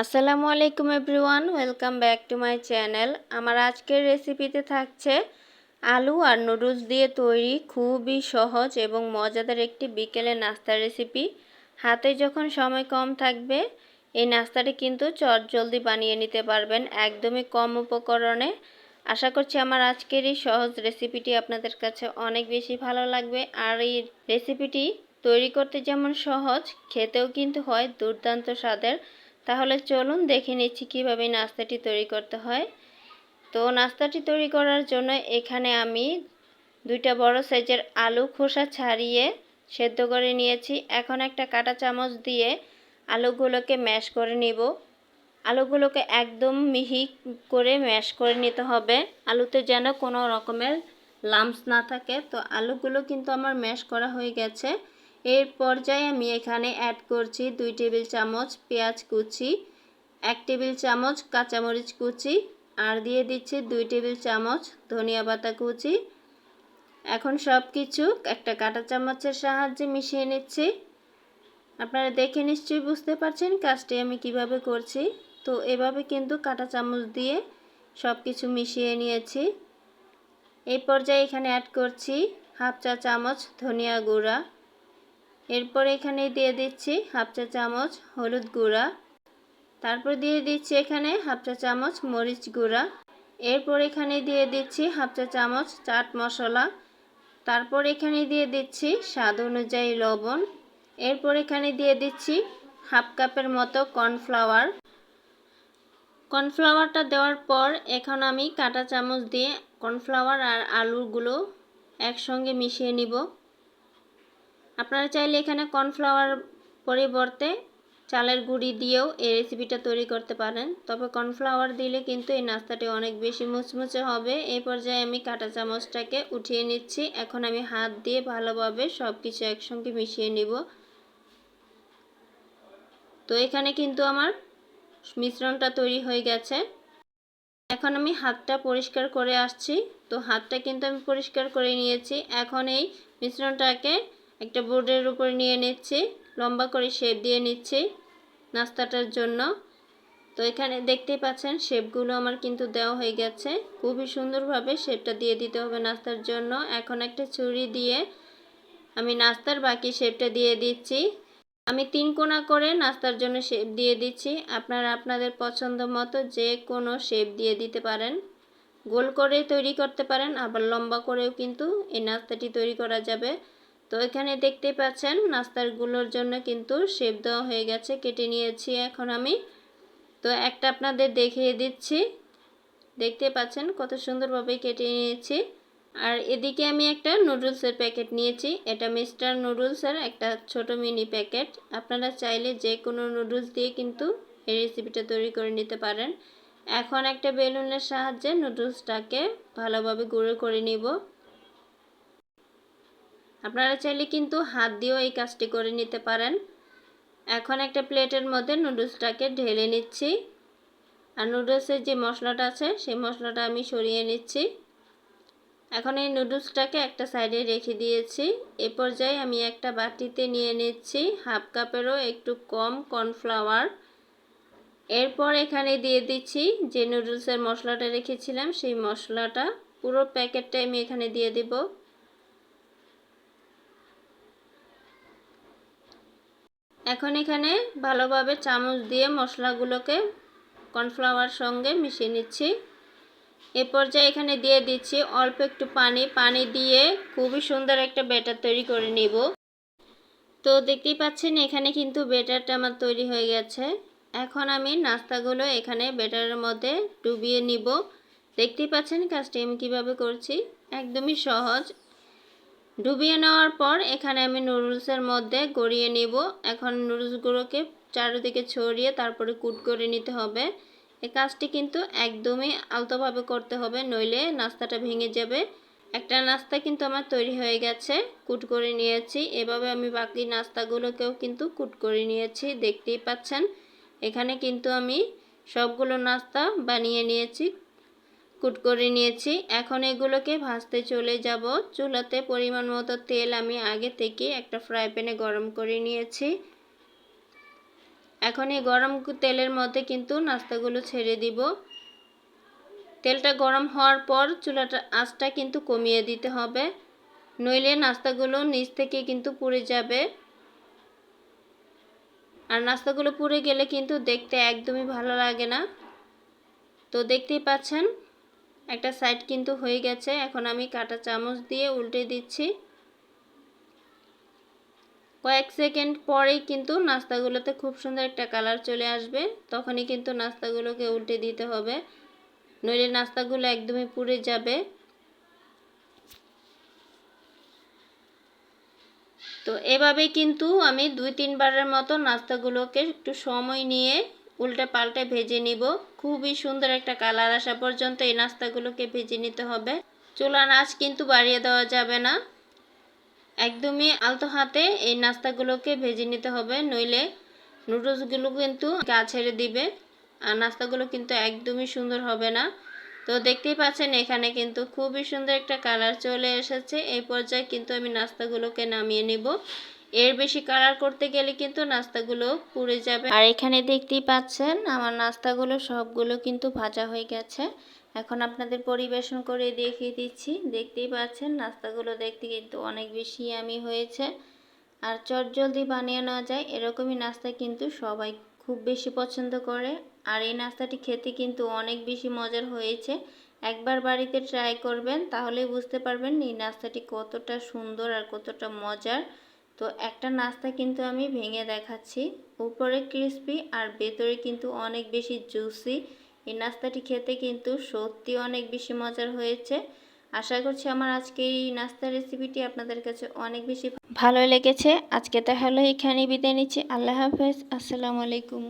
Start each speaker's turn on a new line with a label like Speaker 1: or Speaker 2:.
Speaker 1: আসসালামু আলাইকুম everyone, welcome back to my channel. আমার আজকের রেসিপিতে থাকছে আলু আর নুডলস দিয়ে তৈরি খুবই সহজ এবং মজাদার একটি বিকেলের নাস্তার রেসিপি। হাতে যখন সময় কম থাকবে এই নাস্তাটি কিন্তু চটজলদি বানিয়ে নিতে পারবেন একদমই কম উপকরণে। আশা করছি আমার আজকের এই সহজ রেসিপিটি আপনাদের কাছে অনেক বেশি ভালো লাগবে। আর এই রেসিপিটি তৈরি করতে যেমন সহজ, খেতেও কিন্তু হয় দুর্দান্ত স্বাদের। তাহলে চলুন দেখে নিচ্ছি কীভাবে নাস্তাটি তৈরি করতে হয়। তো নাস্তাটি তৈরি করার জন্য এখানে আমি দুইটা বড় সাইজের আলু খোসা ছাড়িয়ে সেদ্ধ করে নিয়েছি। এখন একটা কাঁটা চামচ দিয়ে আলুগুলোকে ম্যাশ করে নিব। আলুগুলোকে একদম মিহি করে ম্যাশ করে নিতে হবে, আলুতে যেন কোনো রকমের লাম্পস না থাকে। তো আলুগুলো কিন্তু আমার ম্যাশ করা হয়ে গেছে। এর পর্যায়ে আমি এখানে অ্যাড করছি 2 টেবিল চামচ পেঁয়াজ কুচি, 1 টেবিল চামচ কাঁচামরিচ কুচি, আর দিয়ে দিচ্ছি 2 টেবিল চামচ ধনিয়া পাতা কুচি। এখন সব কিছু একটা কাঁটা চামচের সাহায্যে মিশিয়ে নিচ্ছি। আপনারা দেখে নিশ্চয়ই বুঝতে পারছেন কাজটি আমি কিভাবে করছি। তো এভাবে কিন্তু কাঁটা চামচ দিয়ে সব কিছু মিশিয়ে নিয়েছি। এই পর্যায়ে এখানে অ্যাড করছি হাফ চা চামচ ধনিয়া গুঁড়া। এরপর এখানে দিয়ে দিচ্ছি হাফ চা চামচ হলুদ গুঁড়া। তারপর দিয়ে দিচ্ছি এখানে হাফ চা চামচ মরিচ গুঁড়া। এরপর এখানে দিয়ে দিচ্ছি হাফ চা চামচ চাট মশলা। তারপর এখানে দিয়ে দিচ্ছি স্বাদ অনুযায়ী লবণ। এরপর এখানে দিয়ে দিচ্ছি হাফ কাপের মতো কর্নফ্লাওয়ার। কর্নফ্লাওয়ারটা দেওয়ার পর এখন আমি কাঁটা চামচ দিয়ে কর্নফ্লাওয়ার আর আলুগুলো একসঙ্গে মিশিয়ে নিব। আপনারা চাইলে এখানে কর্নফ্লাওয়ার পরিবর্তে চালের গুঁড়ি দিয়েও এই রেসিপিটা তৈরি করতে পারেন, তবে কর্নফ্লাওয়ার দিলে কিন্তু এই নাস্তাটি অনেক বেশি মুচমুচে হবে। এই পর্যায়ে আমি কাঁটা চামচটাকে উঠিয়ে নিচ্ছি। এখন আমি হাত দিয়ে ভালোভাবে সব কিছু একসঙ্গে মিশিয়ে নিব। তো এখানে কিন্তু আমার মিশ্রণটা তৈরি হয়ে গেছে। এখন আমি হাতটা পরিষ্কার করে আসছি। তো হাতটা কিন্তু আমি পরিষ্কার করে নিয়েছি। এখন এই মিশ্রণটাকে একটা বোর্ডের উপর নিয়ে নিচ্ছি, লম্বা করে শেপ দিয়ে নিচ্ছি নাস্তাটার জন্য। তো এখানে দেখতেই পাচ্ছেন শেপগুলো আমার কিন্তু দেওয়া হয়ে গেছে। খুবই সুন্দরভাবে শেপটা দিয়ে দিতে হবে নাস্তার জন্য। এখন একটা ছুরি দিয়ে আমি নাস্তার বাকি শেপটা দিয়ে দিচ্ছি। আমি 3 কোণা করে নাস্তার জন্য শেপ দিয়ে দিচ্ছি। আপনারা আপনাদের পছন্দ মতো যে কোনো শেপ দিয়ে দিতে পারেন। গোল করে তৈরি করতে পারেন, আবার লম্বা করেও কিন্তু এই নাস্তাটি তৈরি করা যাবে। তো এখানে দেখতে পাচ্ছেন নাস্তাগুলোর জন্য কিন্তু শেপ দেওয়া হয়ে গেছে, কেটে নিয়েছি এখন আমি। তো একটা আপনাদের দেখিয়ে দিচ্ছি, দেখতে পাচ্ছেন কত সুন্দরভাবে কেটে নিয়েছি। আর এদিকে আমি একটা নুডলসের প্যাকেট নিয়েছি, এটা মিস্টার নুডলসের একটা ছোট মিনি প্যাকেট। আপনারা চাইলে যে কোনো নুডলস দিয়ে কিন্তু এই রেসিপিটা তৈরি করে নিতে পারেন। এখন একটা বেলুনের সাহায্যে নুডলসটাকে ভালোভাবে গুঁড়ো করে নিব। আপনারা চাইলে কিন্তু হাত দিয়েও এই কাজটি করে নিতে পারেন। এখন একটা প্লেটের মধ্যে নুডলসটাকে ঢেলে নিচ্ছি। আর নুডলসের যে মশলাটা আছে সেই মশলাটা আমি সরিয়ে নিচ্ছি। এখন এই নুডলসটাকে একটা সাইডে রেখে দিয়েছি। এ পর্যায়ে আমি একটা বাটিতে নিয়ে নিচ্ছি হাফ কাপেরও একটু কম কর্নফ্লাওয়ার। এরপর এখানে দিয়ে দিচ্ছি যে নুডলসের মশলাটা রেখেছিলাম সেই মশলাটা, পুরো প্যাকেটটাই আমি এখানে দিয়ে দেব। এখন এখানে ভালোভাবে চামচ দিয়ে মশলাগুলোকে কর্নফ্লাওয়ার সঙ্গে মিশিয়ে নিচ্ছি। এ পর্যায়ে এখানে দিয়ে দিচ্ছি অল্প একটু পানি দিয়ে খুবই সুন্দর একটা ব্যাটার তৈরি করে নিব। তো দেখতেই পাচ্ছেন এখানে কিন্তু ব্যাটারটা আমার তৈরি হয়ে গেছে। এখন আমি নাস্তাগুলো এখানে ব্যাটারের মধ্যে ডুবিয়ে নিব। দেখতেই পাচ্ছেন কাজটি আমি কিভাবে করছি, একদমই সহজ। ডুবিয়ে নেওয়ার পর এখানে আমি নুডলসের মধ্যে গড়িয়ে নিব। এখন নুডলসগুলোকে চারিদিকে ছড়িয়ে তারপরে কুট করে নিতে হবে। এই কাজটি কিন্তু একদমই আলতোভাবে করতে হবে, নইলে নাস্তাটা ভেঙে যাবে। একটা নাস্তা কিন্তু আমার তৈরি হয়ে গেছে, কুট করে নিয়েছি। এভাবে আমি বাকি নাস্তাগুলোকেও কিন্তু কুট করে নিয়েছি, দেখতেই পাচ্ছেন। এখানে কিন্তু আমি সবগুলো নাস্তা বানিয়ে নিয়েছি, কুট করে নিয়েছি। এখন এগুলোকে ভাজতে চলে যাব। চুলাতে পরিমাণ মতো তেল আমি আগে থেকে একটা ফ্রাই প্যানে গরম করে নিয়েছি। এখন এই গরম তেলের মধ্যে কিন্তু নাস্তাগুলো ছেড়ে দিব। তেলটা গরম হওয়ার পর চুলাটা আঁচটা কিন্তু কমিয়ে দিতে হবে, নইলে নাস্তাগুলো নিচ থেকে কিন্তু পুড়ে যাবে। আর নাস্তাগুলো পুড়ে গেলে কিন্তু দেখতে একদমই ভালো লাগে না। তো দেখতেই পাচ্ছেন একটা সাইড কিন্তু হয়ে গেছে। এখন আমি কাঁটা চামচ দিয়ে উল্টে দিচ্ছি। কয়েক সেকেন্ড পরেই কিন্তু নাস্তাগুলোতে খুব সুন্দর একটা কালার চলে আসবে, তখনই কিন্তু নাস্তাগুলোকে উল্টে দিতে হবে, নইলে নাস্তাগুলো একদমই পুড়ে যাবে। তো এভাবেই কিন্তু আমি 2-3 বারের মতো নাস্তাগুলোকে একটু সময় নিয়ে উল্টে পাল্টে ভেজে নিব। খুবই সুন্দর একটা কালার আসা পর্যন্ত এই নাস্তাগুলোকে ভেজে নিতে হবে। চুলার আঁচ কিন্তু বাড়িয়ে দেওয়া যাবে না, একদমই আলতো হাতে এই নাস্তাগুলোকে ভেজে নিতে হবে, নইলে নুডলসগুলো কিন্তু গা ছেড়ে দিবে আর নাস্তাগুলো কিন্তু একদমই সুন্দর হবে না। তো দেখতেই পাচ্ছেন এখানে কিন্তু খুবই সুন্দর একটা কালার চলে এসেছে। এই পর্যায়ে কিন্তু আমি নাস্তাগুলোকে নামিয়ে নিব। এর বেশি কালার করতে গেলে কিন্তু নাস্তাগুলো পুড়ে যাবে। আর এখানে দেখতেই পাচ্ছেন আমার নাস্তাগুলো সবগুলো কিন্তু ভাজা হয়ে গেছে। এখন আপনাদের পরিবেশন করে দেখিয়ে দিচ্ছি। দেখতেই পাচ্ছেন নাস্তাগুলো দেখতে কিন্তু অনেক বেশি ইয়ামি হয়েছে। আর চটজলদি বানিয়ে নেওয়া যায় এরকমই নাস্তা কিন্তু সবাই খুব বেশি পছন্দ করে। আর এই নাস্তাটি খেতে কিন্তু অনেক বেশি মজার হয়েছে। একবার বাড়িতে ট্রাই করবেন, তাহলেই বুঝতে পারবেন এই নাস্তাটি কতটা সুন্দর আর কতটা মজার। তো একটা নাস্তা কিন্তু আমি ভেঙে দেখাচ্ছি, উপরে ক্রিস্পি আর ভেতরে কিন্তু অনেক বেশি জুসি। এই নাস্তাটি খেতে কিন্তু সত্যি অনেক বেশি মজার হয়েছে। আশা করছি আমার আজকের এই নাস্তার রেসিপিটি আপনাদের কাছে অনেক বেশি ভালো লেগেছে। আজকে তাহলে এখানেই বিদায় নিচ্ছি। আল্লাহ হাফেজ, আসসালামু আলাইকুম।